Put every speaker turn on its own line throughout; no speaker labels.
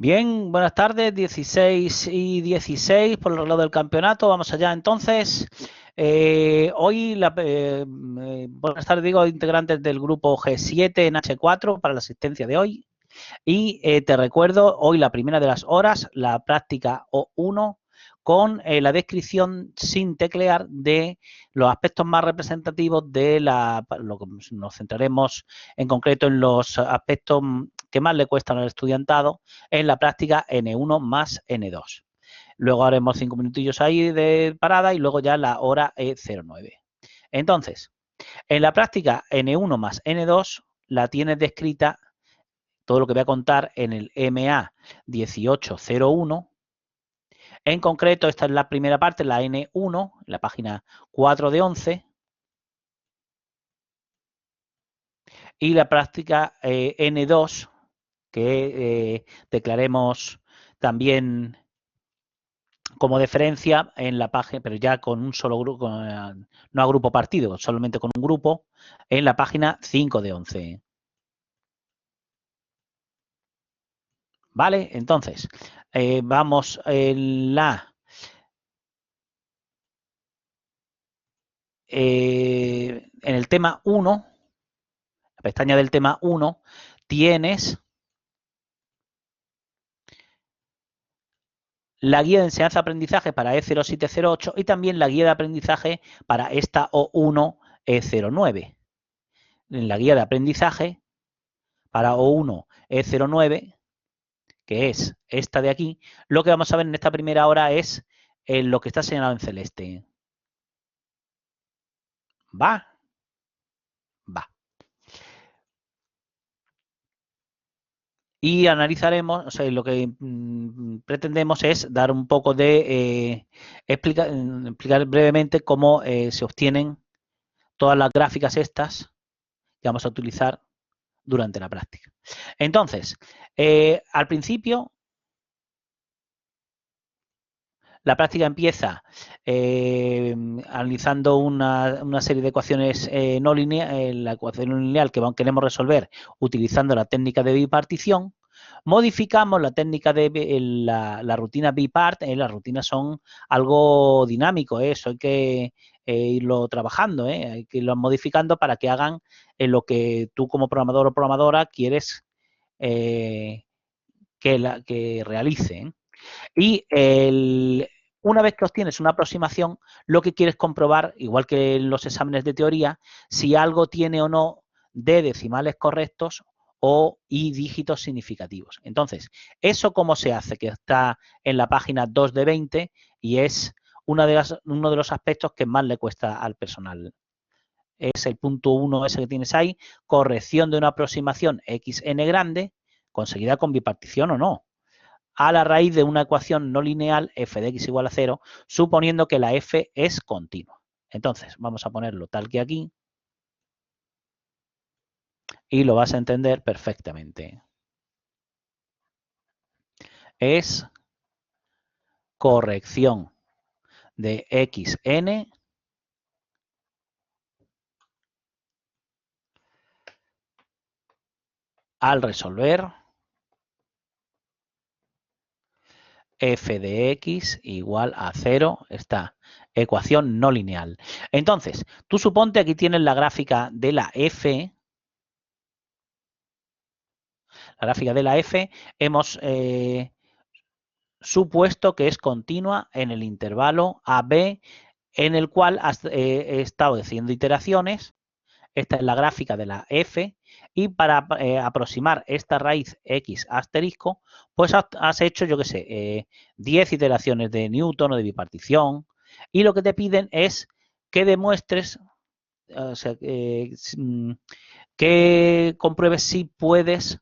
Bien, buenas tardes, 16:16 por el reloj del campeonato. Vamos allá entonces. Buenas tardes, digo, integrantes del grupo G7 en H4 para la asistencia de hoy. Y te recuerdo, hoy la primera de las horas, la práctica O1 con la descripción sin teclear de los aspectos más representativos de nos centraremos en concreto en los aspectos que más le cuestan al estudiantado en la práctica N1 más N2. Luego haremos 5 minutillos ahí de parada y luego ya la hora E09. Entonces, en la práctica N1 más N2 la tienes descrita todo lo que voy a contar en el MA 1801. En concreto, esta es la primera parte, la N1, la página 4 de 11. Y la práctica N2, que declaremos también como deferencia en la página, pero ya con un solo grupo, no a grupo partido, solamente con un grupo, en la página 5 de 11. ¿Vale? Entonces, vamos en en el tema 1, la pestaña del tema 1, tienes la guía de enseñanza-aprendizaje para E0708 y también la guía de aprendizaje para esta O1 E09. En la guía de aprendizaje para O1 E09, que es esta de aquí, lo que vamos a ver en esta primera hora es lo que está señalado en celeste. ¿Va? Va. Y analizaremos, o sea, lo que pretendemos es dar un poco de explicar brevemente cómo se obtienen todas las gráficas estas que vamos a utilizar durante la práctica. Entonces, al principio, la práctica empieza analizando una serie de ecuaciones no lineales, la ecuación no lineal que queremos resolver utilizando la técnica de bipartición. Modificamos la técnica de la rutina bipart. Las rutinas son algo dinámico, eso hay que irlo trabajando, hay que irlo modificando para que hagan lo que tú como programador o programadora quieres que realice. Y una vez que obtienes una aproximación, lo que quieres comprobar, igual que en los exámenes de teoría, si algo tiene o no de decimales correctos o y dígitos significativos. Entonces, ¿eso cómo se hace? Que está en la página 2 de 20 y es uno de los aspectos que más le cuesta al personal. Es el punto 1 ese que tienes ahí, corrección de una aproximación xn grande, conseguida con bipartición o no, a la raíz de una ecuación no lineal f de x igual a 0, suponiendo que la f es continua. Entonces, vamos a ponerlo tal que aquí y lo vas a entender perfectamente. Es corrección de xn al resolver f de x igual a 0, esta ecuación no lineal. Entonces, tú suponte aquí tienes la gráfica de la f. La gráfica de la f hemos supuesto que es continua en el intervalo AB, en el cual he estado haciendo iteraciones. Esta es la gráfica de la f, y para aproximar esta raíz x asterisco, pues has hecho, yo qué sé, 10 iteraciones de Newton o de bipartición, y lo que te piden es que demuestres, o sea, que compruebes si puedes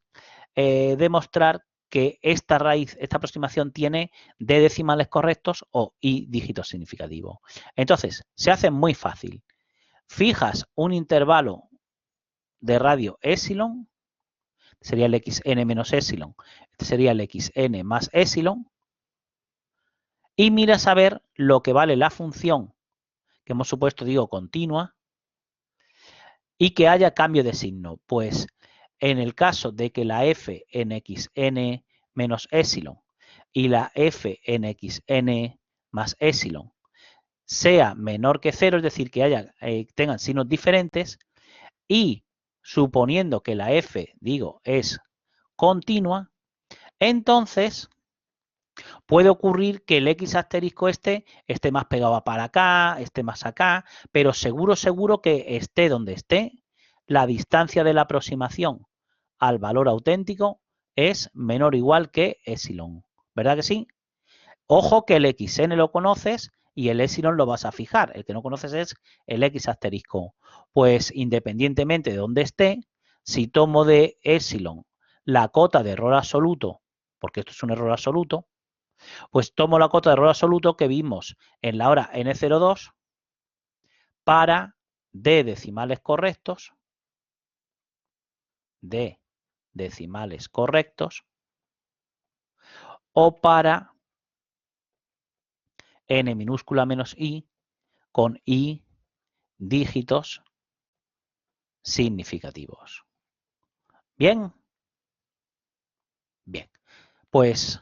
demostrar que esta raíz, esta aproximación tiene d decimales correctos o y dígitos significativos. Entonces, se hace muy fácil. Fijas un intervalo de radio epsilon, sería el xn menos epsilon, este sería el xn más epsilon, y miras a ver lo que vale la función que hemos supuesto, digo, continua, y que haya cambio de signo. Pues en el caso de que la f en xn menos epsilon y la f en xn más epsilon sea menor que 0, es decir, que tengan signos diferentes, y suponiendo que la f, es continua, entonces puede ocurrir que el x asterisco esté más pegado para acá, esté más acá, pero seguro que esté donde esté, la distancia de la aproximación al valor auténtico es menor o igual que epsilon. ¿Verdad que sí? Ojo que el xn lo conoces y el epsilon lo vas a fijar. El que no conoces es el x asterisco. Pues independientemente de dónde esté, si tomo de epsilon la cota de error absoluto, porque esto es un error absoluto, pues tomo la cota de error absoluto que vimos en la hora n02 para d decimales correctos, o para n minúscula menos i con i dígitos significativos. ¿Bien? Bien. Pues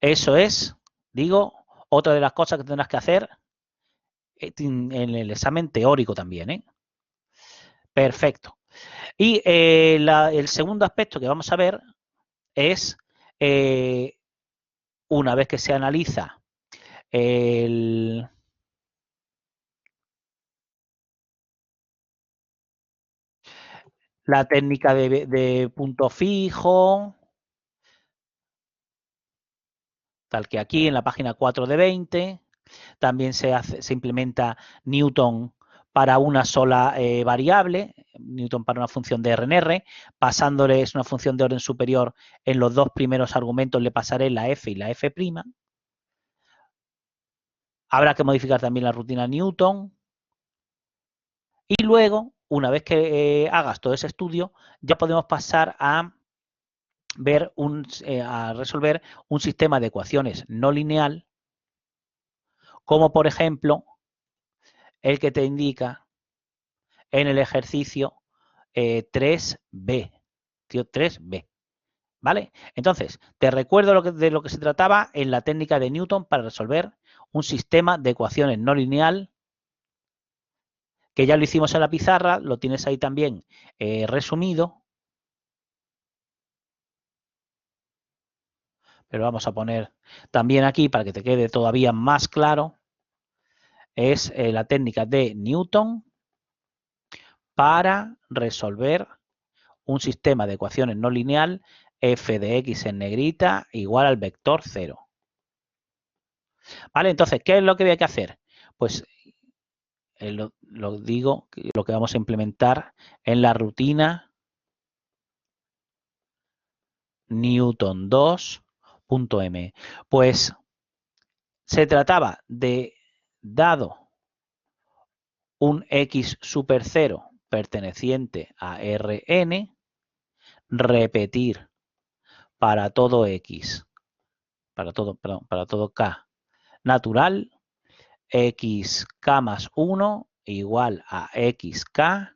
eso es, otra de las cosas que tendrás que hacer en el examen teórico también, ¿eh? Perfecto. Y el segundo aspecto que vamos a ver es, una vez que se analiza la técnica de punto fijo, tal que aquí en la página 4 de 20, también se implementa Newton para una sola variable, Newton para una función de RNR, pasándole, es una función de orden superior, en los dos primeros argumentos le pasaré la f y la f'. Habrá que modificar también la rutina Newton. Y luego, una vez que hagas todo ese estudio, ya podemos pasar a a resolver un sistema de ecuaciones no lineal, como por ejemplo el que te indica en el ejercicio 3b. 3b. ¿Vale? Entonces, te recuerdo de lo que se trataba en la técnica de Newton para resolver un sistema de ecuaciones no lineal, que ya lo hicimos en la pizarra, lo tienes ahí también resumido. Pero vamos a poner también aquí para que te quede todavía más claro. Es la técnica de Newton para resolver un sistema de ecuaciones no lineal f de x en negrita igual al vector 0. ¿Vale? Entonces, ¿qué es lo que hay que hacer? Pues lo que vamos a implementar en la rutina Newton 2.m. Pues se trataba de, dado un x super 0 perteneciente a Rn, repetir para todo x, para todo k natural, xk más 1 igual a xk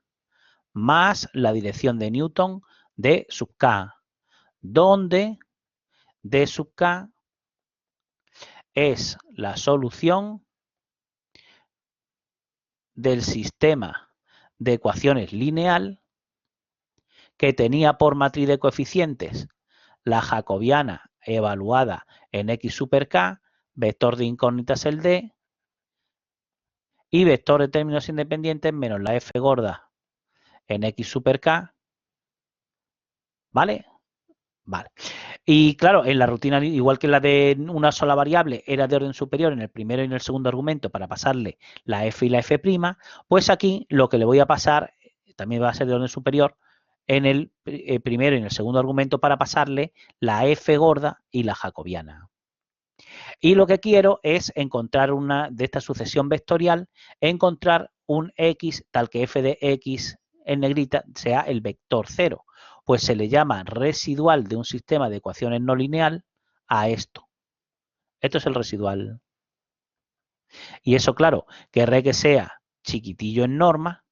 más la dirección de Newton d sub k, donde d sub k es la solución del sistema de ecuaciones lineal que tenía por matriz de coeficientes la jacobiana evaluada en x super k, vector de incógnitas el d, y vector de términos independientes menos la f gorda en x super k, ¿vale? Vale. Y claro, en la rutina, igual que la de una sola variable era de orden superior en el primero y en el segundo argumento para pasarle la f y la f', pues aquí lo que le voy a pasar también va a ser de orden superior en el primero y en el segundo argumento para pasarle la f gorda y la jacobiana. Y lo que quiero es encontrar de esta sucesión vectorial, encontrar un x tal que f de x en negrita sea el vector 0. Pues se le llama residual de un sistema de ecuaciones no lineal a esto. Esto es el residual. Y eso, claro, querré que sea chiquitillo en norma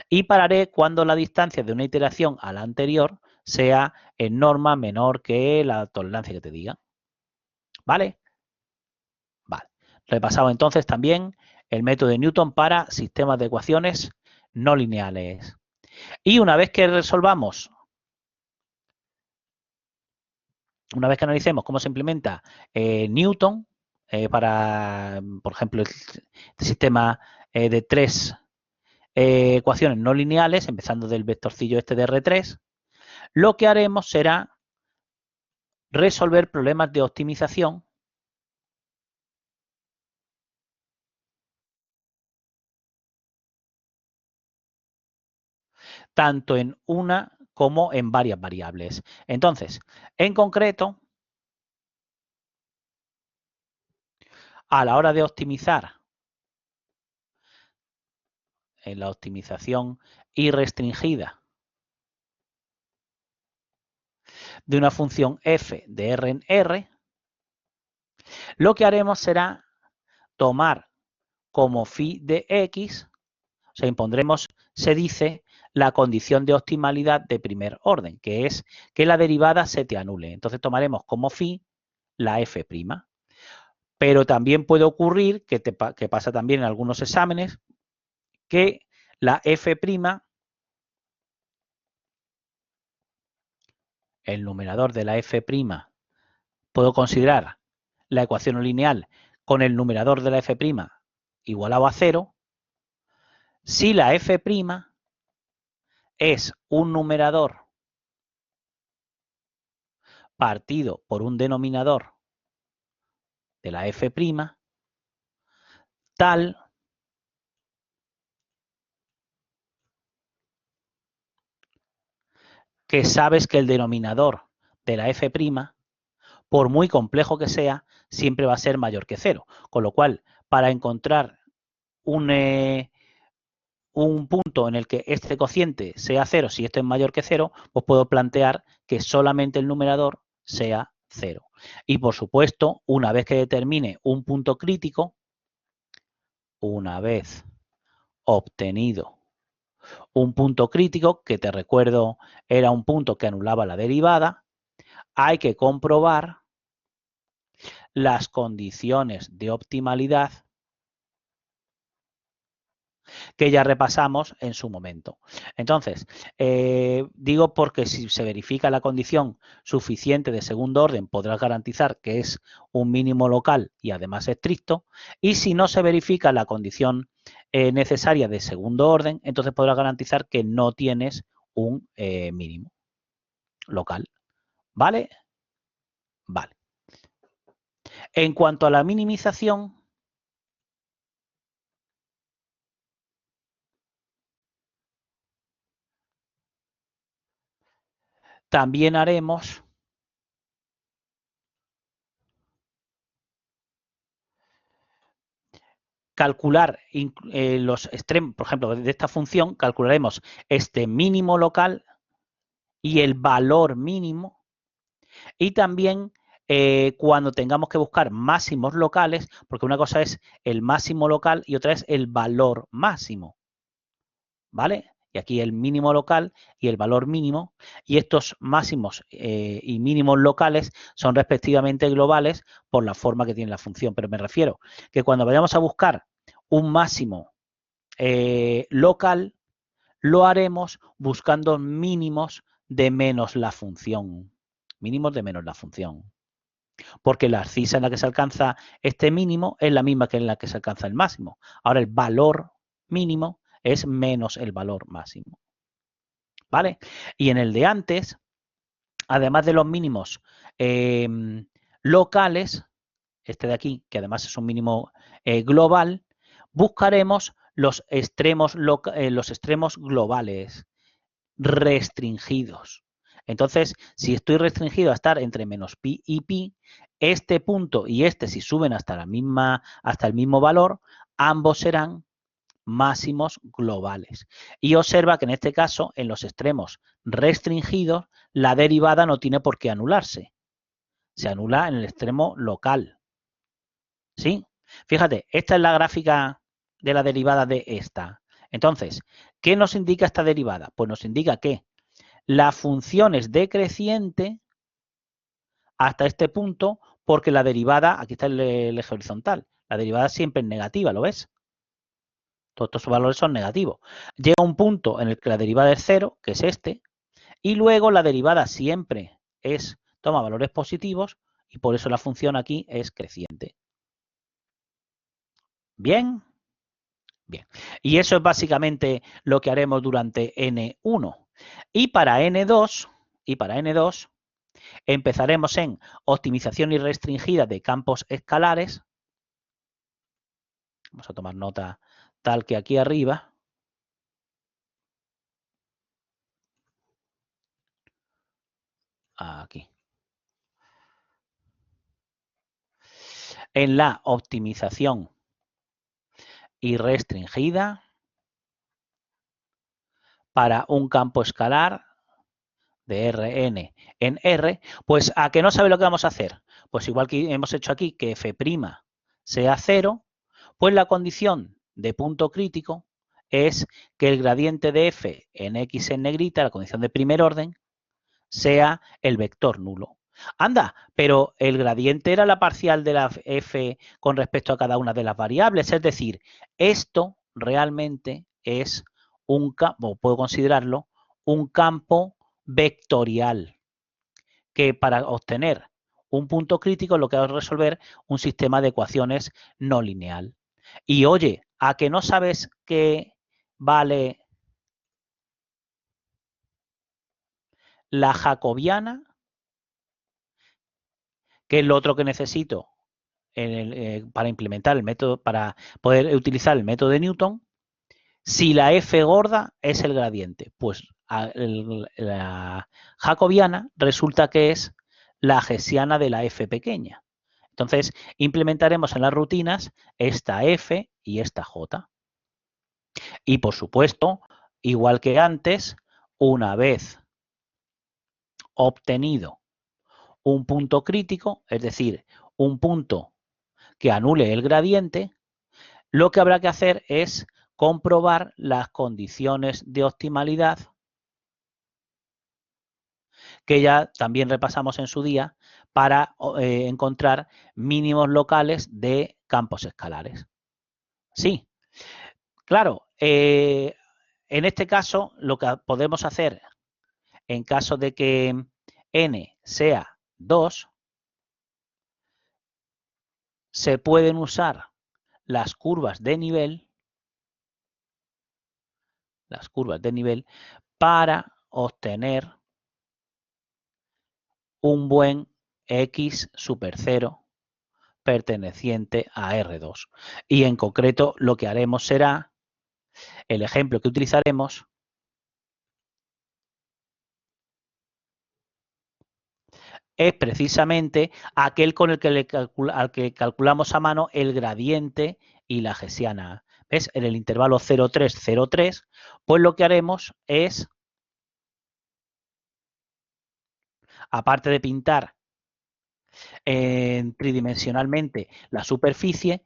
y pararé cuando la distancia de una iteración a la anterior sea en norma menor que la tolerancia que te diga. ¿Vale? Vale. Repasamos entonces también el método de Newton para sistemas de ecuaciones no lineales. Y una vez que resolvamos, una vez que analicemos cómo se implementa Newton para, por ejemplo, este sistema de 3 ecuaciones no lineales, empezando del vectorcillo este de R3, lo que haremos será resolver problemas de optimización tanto en una como en varias variables. Entonces, en concreto, a la hora de optimizar en la optimización irrestringida de una función f de R en R, lo que haremos será tomar como phi de x, o sea, impondremos, se dice, la condición de optimalidad de primer orden, que es que la derivada se te anule. Entonces tomaremos como phi la f'. Pero también puede ocurrir, que pasa también en algunos exámenes, que la f', el numerador de la f', puedo considerar la ecuación lineal con el numerador de la f' igualado a 0, si la f' es un numerador partido por un denominador de la f' tal que sabes que el denominador de la f', por muy complejo que sea, siempre va a ser mayor que 0. Con lo cual, para encontrar un punto en el que este cociente sea 0, si esto es mayor que 0, pues puedo plantear que solamente el numerador sea 0. Y por supuesto, una vez que determine un punto crítico, una vez obtenido un punto crítico, que te recuerdo era un punto que anulaba la derivada, hay que comprobar las condiciones de optimalidad que ya repasamos en su momento. Entonces, digo porque si se verifica la condición suficiente de segundo orden, podrás garantizar que es un mínimo local y además estricto, y si no se verifica la condición necesaria de segundo orden, entonces podrás garantizar que no tienes un mínimo local. ¿Vale? Vale. En cuanto a la minimización, también haremos calcular los extremos, por ejemplo, de esta función, calcularemos este mínimo local y el valor mínimo, y también cuando tengamos que buscar máximos locales, porque una cosa es el máximo local y otra es el valor máximo, ¿vale? Y aquí el mínimo local y el valor mínimo, y estos máximos y mínimos locales son respectivamente globales por la forma que tiene la función, pero me refiero que cuando vayamos a buscar un máximo local, lo haremos buscando mínimos de menos la función. Mínimos de menos la función. Porque la abscisa en la que se alcanza este mínimo es la misma que en la que se alcanza el máximo. Ahora el valor mínimo es menos el valor máximo. ¿Vale? Y en el de antes, además de los mínimos locales, este de aquí, que además es un mínimo global, buscaremos los extremos globales restringidos. Entonces, si estoy restringido a estar entre menos pi y pi, este punto y este, si suben hasta el mismo valor, ambos serán máximos globales. Y observa que en este caso, en los extremos restringidos, la derivada no tiene por qué anularse. Se anula en el extremo local. ¿Sí? Fíjate, esta es la gráfica de la derivada de esta. Entonces, ¿qué nos indica esta derivada? Pues nos indica que la función es decreciente hasta este punto porque la derivada, aquí está el eje horizontal, la derivada siempre es negativa, ¿lo ves? Todos estos valores son negativos. Llega un punto en el que la derivada es 0, que es este, y luego la derivada siempre toma valores positivos y por eso la función aquí es creciente. ¿Bien? Bien. Y eso es básicamente lo que haremos durante N1. Y para N2, empezaremos en optimización irrestringida de campos escalares. Vamos a tomar nota tal que aquí arriba. Aquí. En la optimización irrestringida para un campo escalar de Rn en R, pues ¿a que no sabe lo que vamos a hacer? Pues igual que hemos hecho aquí, que f' sea 0, pues la condición de punto crítico es que el gradiente de f en x en negrita, la condición de primer orden, sea el vector nulo. Anda, pero el gradiente era la parcial de la f con respecto a cada una de las variables, es decir, esto realmente es un campo, puedo considerarlo, un campo vectorial, que para obtener un punto crítico lo que hago es resolver un sistema de ecuaciones no lineal. Y oye, ¿a que no sabes qué vale la jacobiana? ¿Qué es lo otro que necesito para implementar el método, para poder utilizar el método de Newton? Si la f gorda es el gradiente, pues la jacobiana resulta que es la hessiana de la f pequeña. Entonces, implementaremos en las rutinas esta f y esta j. Y, por supuesto, igual que antes, una vez obtenido un punto crítico, es decir, un punto que anule el gradiente, lo que habrá que hacer es comprobar las condiciones de optimalidad que ya también repasamos en su día para encontrar mínimos locales de campos escalares. Sí, claro, en este caso lo que podemos hacer en caso de que n sea 2, se pueden usar las curvas de nivel para obtener un buen x super 0 perteneciente a R2. Y en concreto lo que haremos será, el ejemplo que utilizaremos es precisamente aquel con el que al que calculamos a mano el gradiente y la hessiana. ¿Ves? En el intervalo 0,3, 0,3, pues lo que haremos es, aparte de pintar tridimensionalmente la superficie,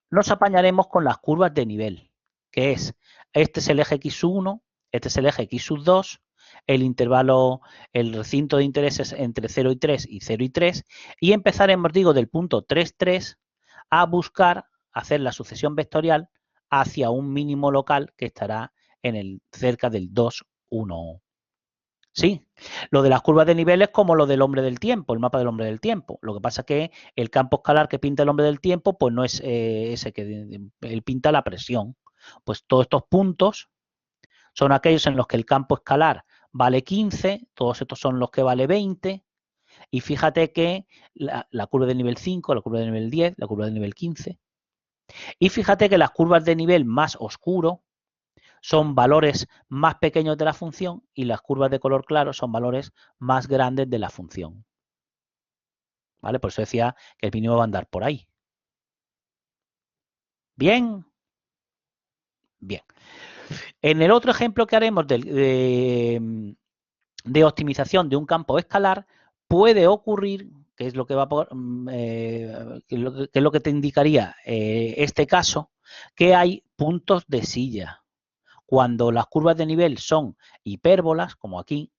nos apañaremos con las curvas de nivel, que es, este es el eje x1, este es el eje x2, el intervalo, el recinto de intereses entre 0 y 3 y 0 y 3, y empezaremos, digo, del punto 3, 3 a buscar hacer la sucesión vectorial hacia un mínimo local que estará cerca del 2, 1. Sí, lo de las curvas de nivel es como lo del hombre del tiempo, el mapa del hombre del tiempo. Lo que pasa es que el campo escalar que pinta el hombre del tiempo, pues no es ese que él pinta la presión. Pues todos estos puntos son aquellos en los que el campo escalar vale 15, todos estos son los que vale 20, y fíjate que la curva de nivel 5, la curva de nivel 10, la curva de nivel 15, y fíjate que las curvas de nivel más oscuro son valores más pequeños de la función y las curvas de color claro son valores más grandes de la función. ¿Vale? Por eso decía que el mínimo va a andar por ahí. ¿Bien? Bien. En el otro ejemplo que haremos de optimización de un campo escalar, puede ocurrir, que es lo que va que es lo que te indicaría este caso, que hay puntos de silla. Cuando las curvas de nivel son hipérbolas, como aquí,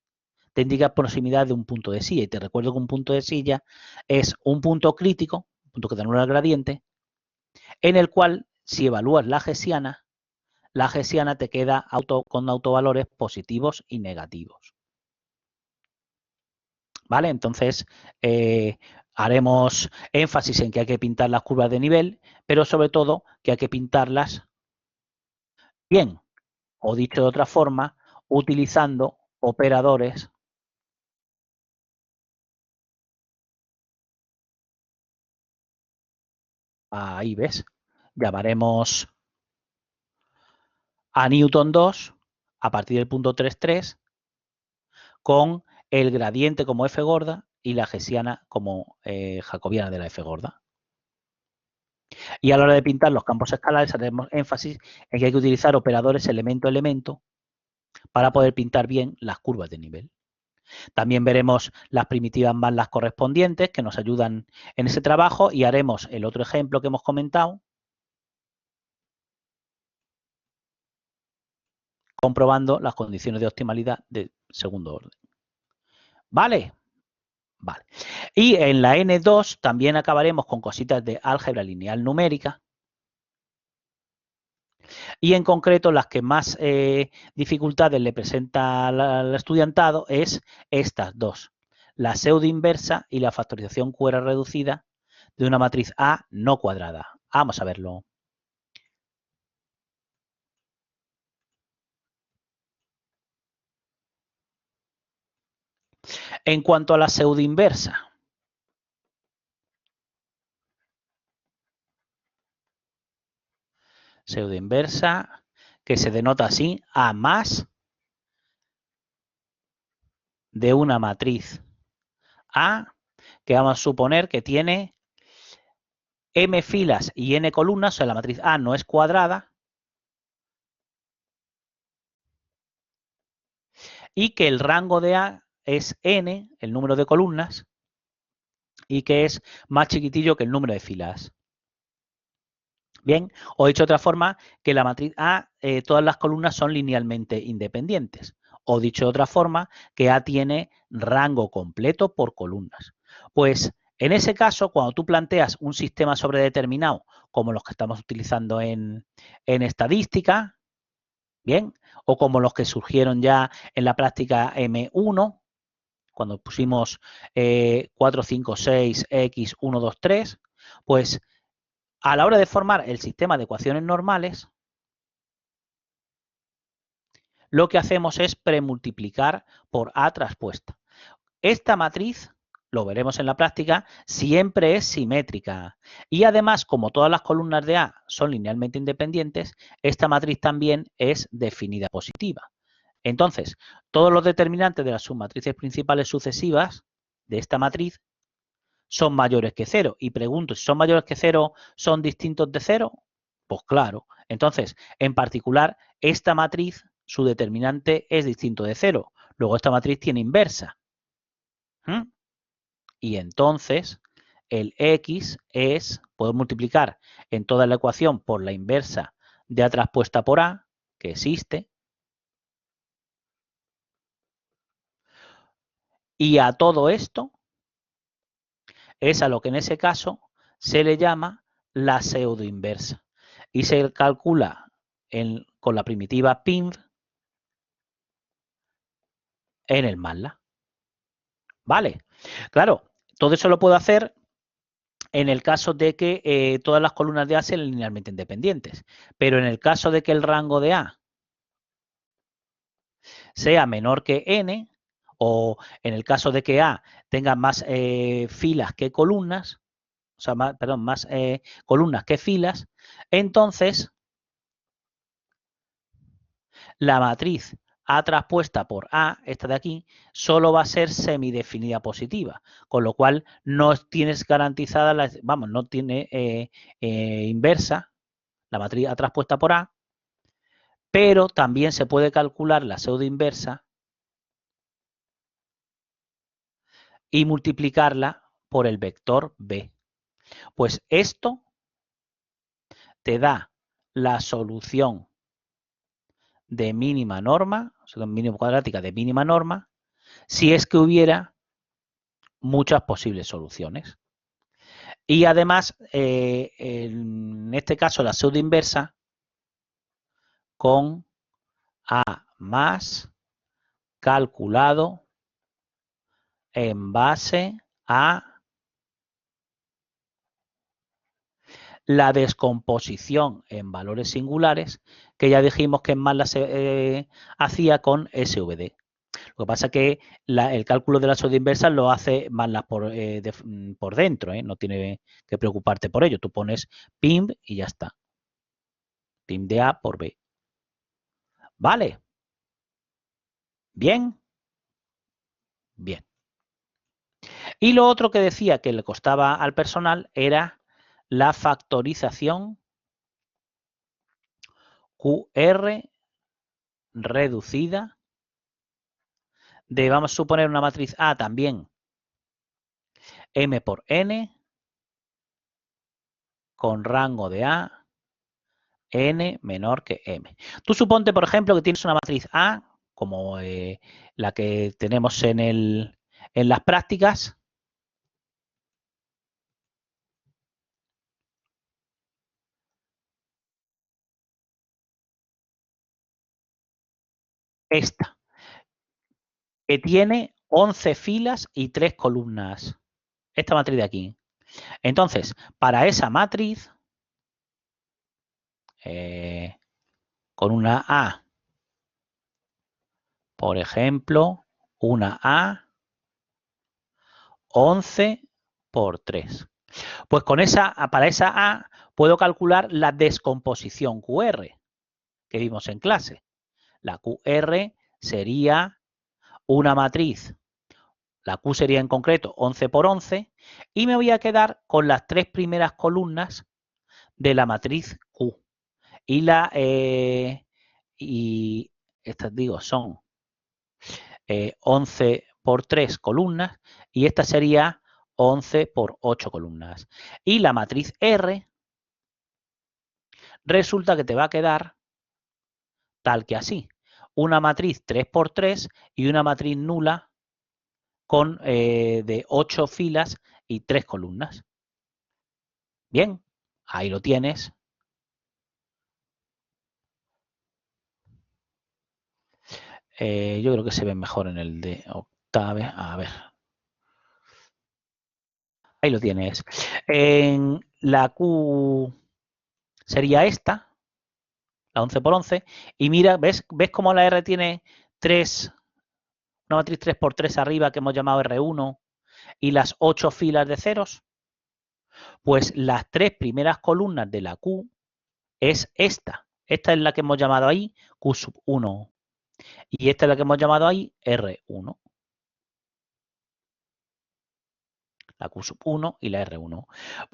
te indica proximidad de un punto de silla. Y te recuerdo que un punto de silla es un punto crítico, un punto que te anula el gradiente, en el cual, si evalúas la gesiana te queda con autovalores positivos y negativos. ¿Vale? Entonces, haremos énfasis en que hay que pintar las curvas de nivel, pero sobre todo que hay que pintarlas bien, o dicho de otra forma, utilizando operadores ahí ves, llamaremos a Newton 2 a partir del punto 3,3 con el gradiente como F gorda y la gesiana como jacobiana de la F gorda. Y a la hora de pintar los campos escalares haremos énfasis en que hay que utilizar operadores elemento-elemento para poder pintar bien las curvas de nivel. También veremos las primitivas más las correspondientes que nos ayudan en ese trabajo y haremos el otro ejemplo que hemos comentado, comprobando las condiciones de optimalidad de segundo orden. ¿Vale? Vale. Y en la N2 también acabaremos con cositas de álgebra lineal numérica. Y en concreto las que más dificultades le presenta al estudiantado es estas dos. La pseudo inversa y la factorización QR reducida de una matriz A no cuadrada. Vamos a verlo. En cuanto a la pseudo inversa, que se denota así, A más de una matriz A, que vamos a suponer que tiene m filas y n columnas, o sea, la matriz A no es cuadrada, y que el rango de A es n, el número de columnas, y que es más chiquitillo que el número de filas. Bien, o dicho de otra forma, que la matriz A, todas las columnas son linealmente independientes. O dicho de otra forma, que A tiene rango completo por columnas. Pues en ese caso, cuando tú planteas un sistema sobredeterminado, como los que estamos utilizando en estadística, bien, o como los que surgieron ya en la práctica M1, cuando pusimos 4, 5, 6, X, 1, 2, 3, pues a la hora de formar el sistema de ecuaciones normales, lo que hacemos es premultiplicar por A traspuesta. Esta matriz, lo veremos en la práctica, siempre es simétrica. Y además, como todas las columnas de A son linealmente independientes, esta matriz también es definida positiva. Entonces, todos los determinantes de las submatrices principales sucesivas de esta matriz son mayores que 0. Y pregunto, si son mayores que 0, ¿son distintos de 0? Pues claro. Entonces, en particular, esta matriz, su determinante es distinto de 0. Luego esta matriz tiene inversa. Y entonces, el X puedo multiplicar en toda la ecuación por la inversa de A traspuesta por A, que existe. Y a todo esto es a lo que en ese caso se le llama la pseudoinversa. Y se calcula con la primitiva PINV en el MATLAB. ¿Vale? Claro, todo eso lo puedo hacer en el caso de que todas las columnas de A sean linealmente independientes. Pero en el caso de que el rango de A sea menor que n, o en el caso de que A tenga más filas que columnas, o sea, más columnas que filas, entonces la matriz A traspuesta por A, esta de aquí, solo va a ser semidefinida positiva, con lo cual no tienes garantizada, no tiene inversa, la matriz A traspuesta por A, pero también se puede calcular la pseudoinversa y multiplicarla por el vector B. Pues esto te da la solución de mínima norma, o sea, mínima cuadrática de mínima norma, si es que hubiera muchas posibles soluciones. Y además, en este caso, la pseudo inversa con A más calculado en base a la descomposición en valores singulares, que ya dijimos que en MATLAB se hacía con SVD. Lo que pasa es que el cálculo de la pseudo inversa lo hace MATLAB por dentro, no tiene que preocuparte por ello. Tú pones PIM y ya está. PIM de A por B. ¿Vale? ¿Bien? Bien. Y lo otro que decía que le costaba al personal era la factorización QR reducida de, vamos a suponer, una matriz A también, M por N, con rango de A, N menor que M. Tú suponte, por ejemplo, que tienes una matriz A, como la que tenemos en las prácticas. Esta, que tiene 11 filas y 3 columnas. Esta matriz de aquí. Entonces, para esa matriz, con una A, por ejemplo, una A 11 por 3. Pues para esa A puedo calcular la descomposición QR que vimos en clase. La QR sería una matriz, la Q sería en concreto 11 por 11, y me voy a quedar con las 3 primeras columnas de la matriz Q. Y estas digo son 11 por 3 columnas y esta sería 11 por 8 columnas. Y la matriz R resulta que te va a quedar tal que así. Una matriz 3 por 3 y una matriz nula con de 8 filas y 3 columnas. Bien, ahí lo tienes. Yo creo que se ve mejor en el de Octave. A ver. Ahí lo tienes. En la Q sería esta, la 11 por 11. Y mira, ¿ves cómo la R tiene 3, una matriz 3 por 3 arriba que hemos llamado R1 y las 8 filas de ceros? Pues las 3 primeras columnas de la Q es esta. Esta es la que hemos llamado ahí Q sub 1. Y esta es la que hemos llamado ahí R1. La Q sub 1 y la R1.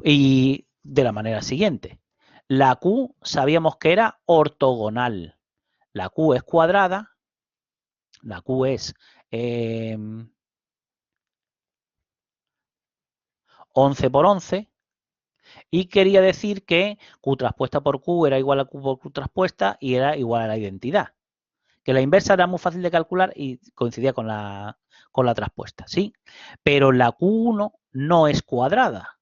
Y de la manera siguiente. La Q sabíamos que era ortogonal. La Q es cuadrada. La Q es 11 por 11. Y quería decir que Q traspuesta por Q era igual a Q por Q traspuesta y era igual a la identidad. Que la inversa era muy fácil de calcular y coincidía con la traspuesta, ¿sí? Pero la Q1 no es cuadrada.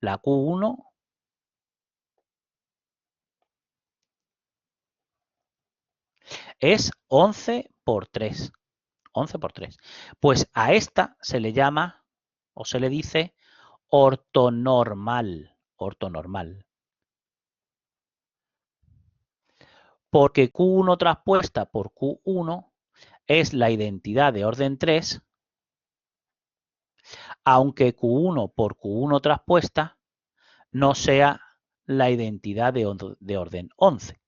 La Q1 es 11 por 3. 11 por 3. Pues a esta se le llama o se le dice ortonormal. Ortonormal. Porque Q1 traspuesta por Q1 es la identidad de orden 3, aunque Q1 por Q1 traspuesta no sea la identidad de orden 11.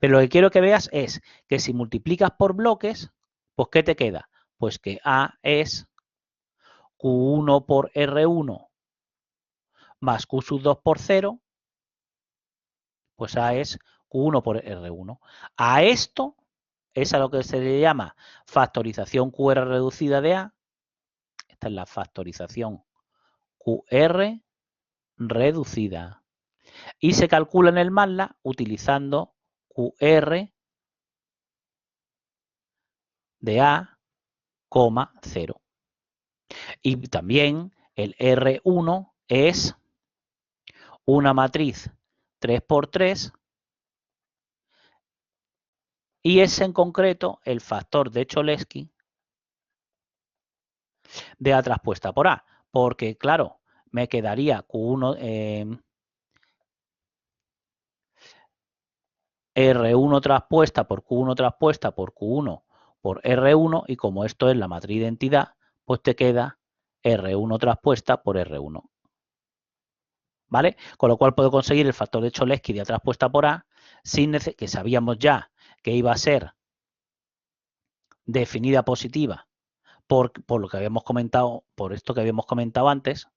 Pero lo que quiero que veas es que si multiplicas por bloques, pues ¿qué te queda? Pues que A es Q1 por R1 más Q sub 2 por 0, pues A es Q1 por R1. A esto es a lo que se le llama factorización QR reducida de A. Esta es la factorización QR reducida. Y se calcula en el MATLAB utilizando QR de A 0. Y también el R1 es una matriz 3×3 y es en concreto el factor de Cholesky de A traspuesta por A, porque claro, me quedaría Q1, R1 traspuesta por Q1 traspuesta por Q1 por R1 y como esto es la matriz de identidad, pues te queda R1 traspuesta por R1. ¿Vale? Con lo cual puedo conseguir el factor de Cholesky de A traspuesta por A, sin que sabíamos ya que iba a ser definida positiva por lo que habíamos comentado, por esto que habíamos comentado antes.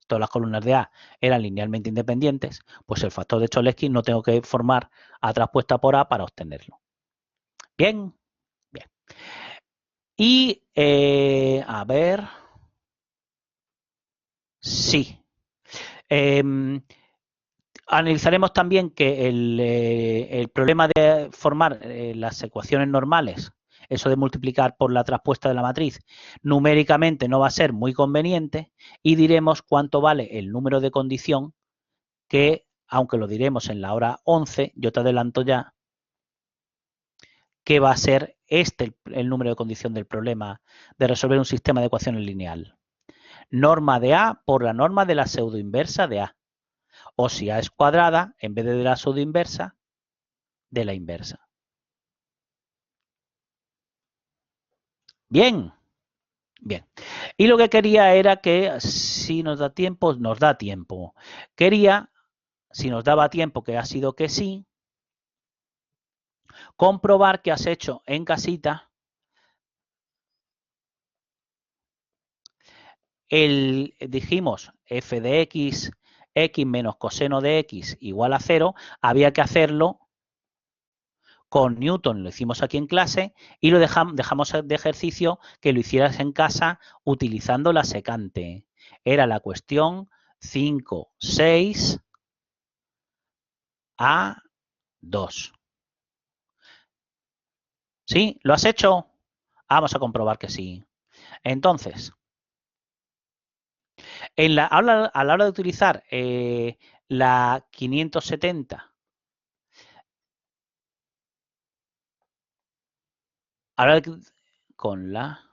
Todas las columnas de A eran linealmente independientes, pues el factor de Cholesky no tengo que formar A traspuesta por A para obtenerlo. Bien, bien. Y a ver, sí. Analizaremos también que el problema de formar las ecuaciones normales, eso de multiplicar por la traspuesta de la matriz, numéricamente no va a ser muy conveniente y diremos cuánto vale el número de condición que, aunque lo diremos en la hora 11, yo te adelanto ya que va a ser este el número de condición del problema de resolver un sistema de ecuaciones lineal. Norma de A por la norma de la pseudoinversa de A. O si A es cuadrada, en vez de la pseudoinversa, de la inversa. Bien, bien. Y lo que quería era que, si nos da tiempo, nos da tiempo. Quería, si nos daba tiempo, que ha sido que sí, comprobar que has hecho en casita dijimos f de x menos coseno de x igual a 0, había que hacerlo con Newton, lo hicimos aquí en clase y lo dejamos de ejercicio que lo hicieras en casa utilizando la secante. Era la cuestión 5,6 a 2. ¿Sí? ¿Lo has hecho? Vamos a comprobar que sí. Entonces, a la hora de utilizar la 570, ahora con la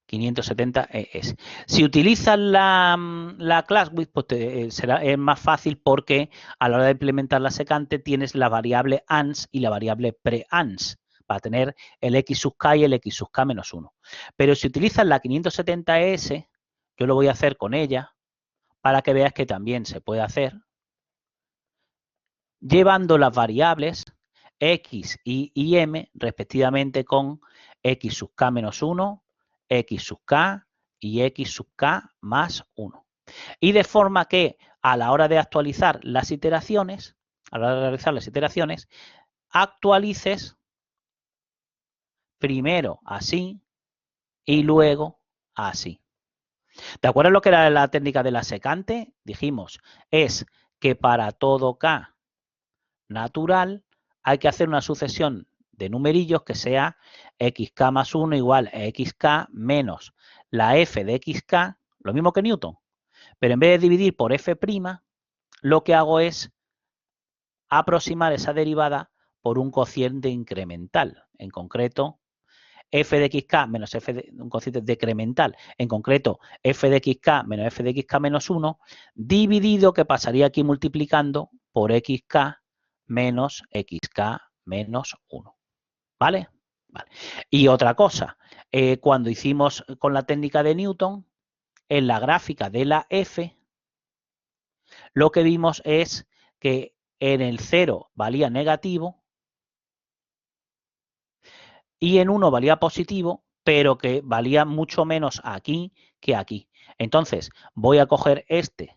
570 es. Si utilizas la class width, pues es más fácil porque a la hora de implementar la secante tienes la variable ans y la variable pre-ans para tener el x sub k y el x sub k menos 1. Pero si utilizas la 570S, yo lo voy a hacer con ella para que veas que también se puede hacer llevando las variables x y m respectivamente con x sub k menos 1, x sub k y x sub k más 1. Y de forma que a la hora de actualizar las iteraciones, a la hora de realizar las iteraciones, actualices primero así y luego así. ¿Te acuerdas lo que era la técnica de la secante? Dijimos, es que para todo k natural hay que hacer una sucesión de numerillos que sea xk más 1 igual a xk menos la f de xk, lo mismo que Newton, pero en vez de dividir por f', lo que hago es aproximar esa derivada por un cociente incremental, en concreto f de xk menos un cociente decremental, en concreto f de xk menos f de xk menos 1, dividido, que pasaría aquí multiplicando por xk menos xk menos 1. ¿Vale? Vale. Y otra cosa, cuando hicimos con la técnica de Newton, en la gráfica de la f, lo que vimos es que en el 0 valía negativo y en 1 valía positivo, pero que valía mucho menos aquí que aquí. Entonces, voy a coger este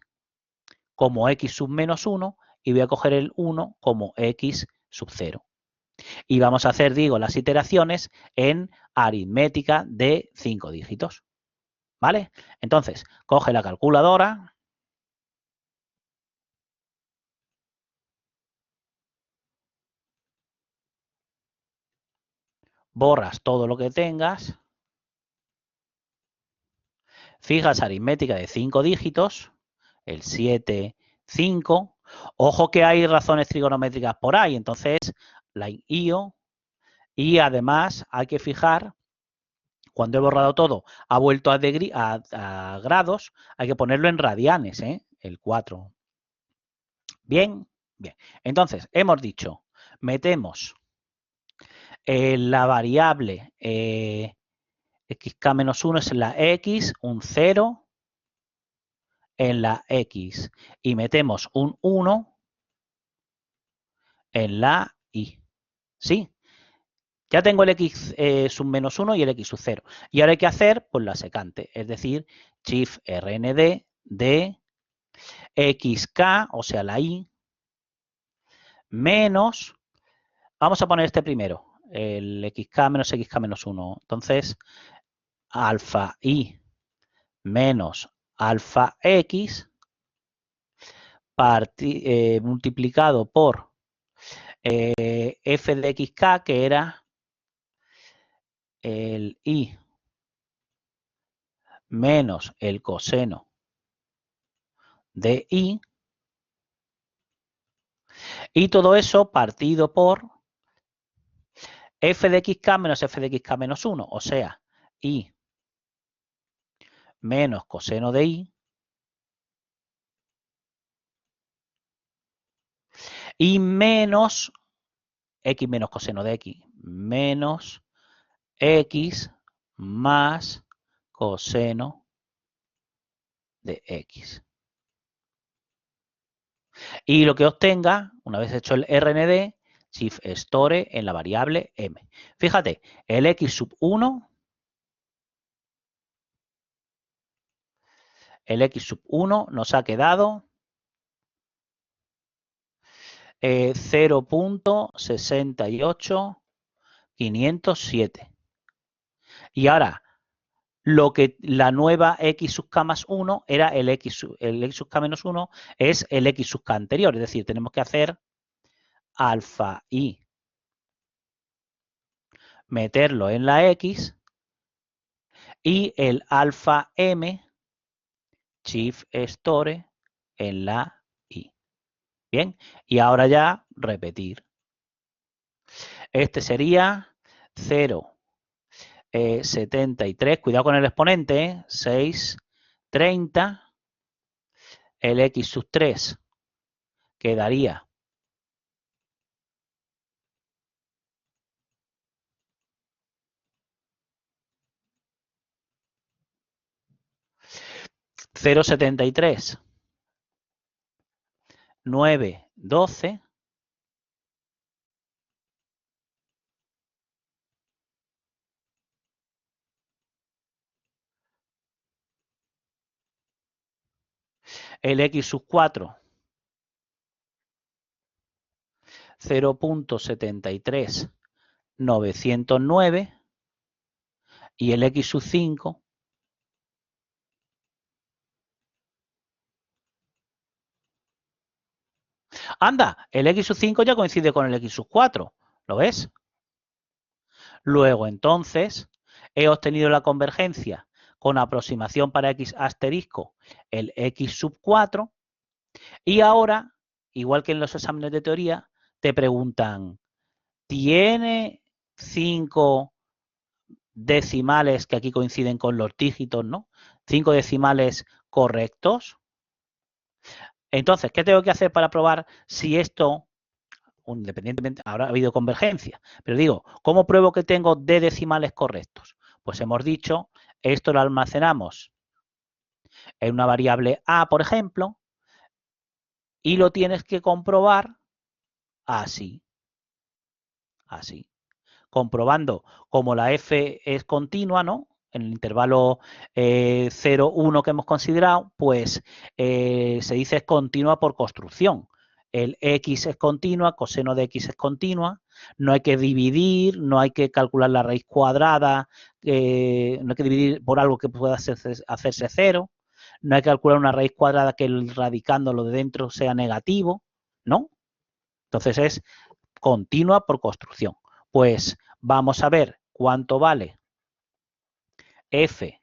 como x sub menos 1 y voy a coger el 1 como x sub 0. Y vamos a hacer, digo, las iteraciones en aritmética de 5 dígitos. ¿Vale? Entonces, coge la calculadora. borras todo lo que tengas, fijas aritmética de 5 dígitos, el 7, 5. Ojo que hay razones trigonométricas por ahí, entonces la IO, y además hay que fijar, cuando he borrado todo, ha vuelto a grados, hay que ponerlo en radianes, el 4. Bien, bien. Entonces, hemos dicho, metemos la variable xk-1 es la x, un 0 en la x, y metemos un 1 en la y. ¿Sí? Ya tengo el x sub menos 1 y el x sub 0. Y ahora hay que hacer pues la secante, es decir, shift rnd de xk, o sea, la y, menos, vamos a poner este primero, el xk menos xk menos 1. Entonces, alfa y menos alfa x multiplicado por f de xk, que era el y menos el coseno de y, y todo eso partido por f de xk menos f de xk menos 1, o sea, y menos coseno de y menos x menos coseno de x, menos x más coseno de x. Y lo que obtenga, una vez hecho el RND, shift store en la variable m. Fíjate, el x sub 1, nos ha quedado 0.68507. Y ahora, lo que la nueva x sub k más 1 era el x sub k menos 1 es el x sub k anterior. Es decir, tenemos que hacer alfa y meterlo en la x y el alfa m shift store en la y. Bien, y ahora ya repetir. Este sería 0,73, cuidado con el exponente, 6,30, el x sub 3 quedaría 0,73, 9, 12, el x sub 4, 0.73, 909, y el x sub 5, anda, el x sub 5 ya coincide con el x sub 4, ¿lo ves? Luego, entonces, he obtenido la convergencia con aproximación para x asterisco, el x sub 4, y ahora, igual que en los exámenes de teoría, te preguntan, ¿tiene 5 decimales que aquí coinciden con los dígitos, ¿no? 5 decimales correctos. Entonces, ¿qué tengo que hacer para probar si esto, independientemente, ahora ha habido convergencia, pero digo, ¿cómo pruebo que tengo d decimales correctos? Pues hemos dicho, esto lo almacenamos en una variable a, por ejemplo, y lo tienes que comprobar así, así. Comprobando como la f es continua, ¿no? En el intervalo 0, 1 que hemos considerado, pues se dice es continua por construcción. El x es continua, coseno de x es continua, no hay que dividir, no hay que calcular la raíz cuadrada, no hay que dividir por algo que pueda hacerse 0, no hay que calcular una raíz cuadrada que el radicando lo de dentro sea negativo, ¿no? Entonces es continua por construcción. Pues vamos a ver cuánto vale f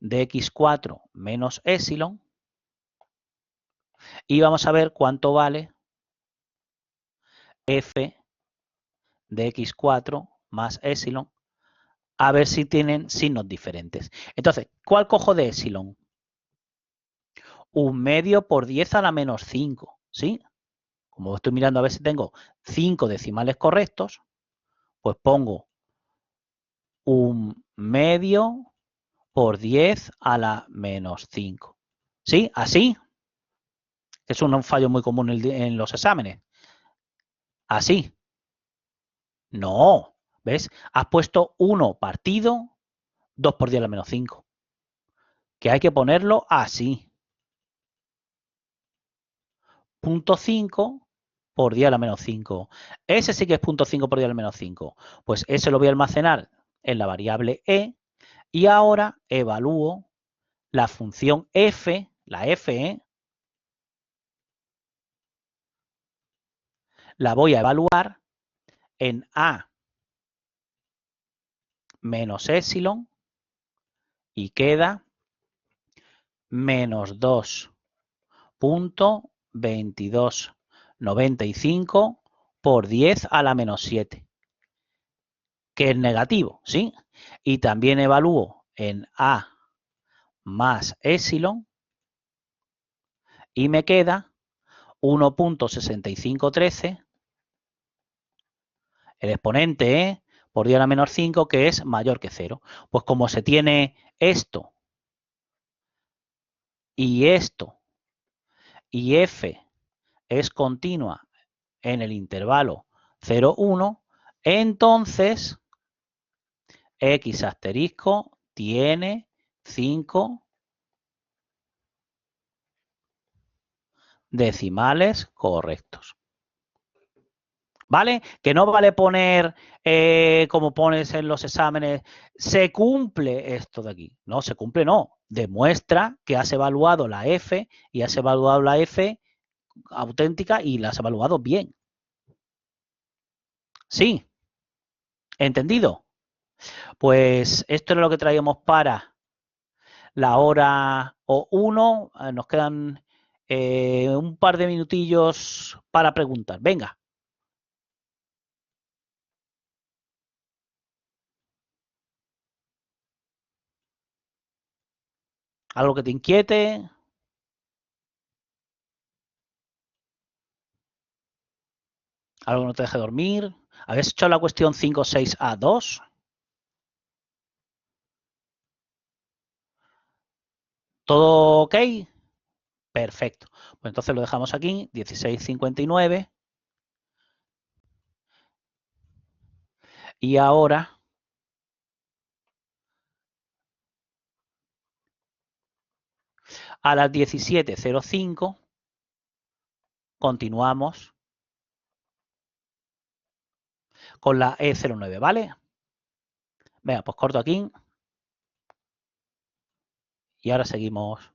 de x4 menos epsilon y vamos a ver cuánto vale f de x4 más epsilon, a ver si tienen signos diferentes. Entonces, ¿cuál cojo de epsilon? 1/2 por 10 a la menos 5, ¿sí? Como estoy mirando a ver si tengo 5 decimales correctos, pues pongo 1/2 por 10 a la menos 5. ¿Sí? Así. Es un fallo muy común en los exámenes. Así. No. ¿Ves? Has puesto 1 partido 2 por 10 a la menos 5. Que hay que ponerlo así. 0.5 por 10 a la menos 5. Ese sí que es 0.5 por 10 a la menos 5. Pues ese lo voy a almacenar en la variable e y ahora evalúo la función f, la f, la voy a evaluar en a menos epsilon y queda menos 2.2295 por 10 a la menos 7, que es negativo, ¿sí? Y también evalúo en a más epsilon y me queda 1.6513, el exponente por 10 a la menor 5, que es mayor que 0. Pues como se tiene esto y esto y f es continua en el intervalo 0, 1, entonces x asterisco tiene 5 decimales correctos. ¿Vale? Que no vale poner, como pones en los exámenes, se cumple esto de aquí. No, se cumple no. Demuestra que has evaluado la f y has evaluado la f auténtica y la has evaluado bien. Sí. ¿Entendido? Pues esto es lo que traíamos para la hora o 1. Nos quedan un par de minutillos para preguntar. Venga. ¿Algo que te inquiete? ¿Algo que no te deje dormir? ¿Habéis hecho la cuestión 5.6a2? ¿Todo ok? Perfecto. Pues entonces lo dejamos aquí, 16.59. Y ahora a las 17.05 continuamos con la E09, ¿vale? Venga, pues corto aquí. Y ahora seguimos.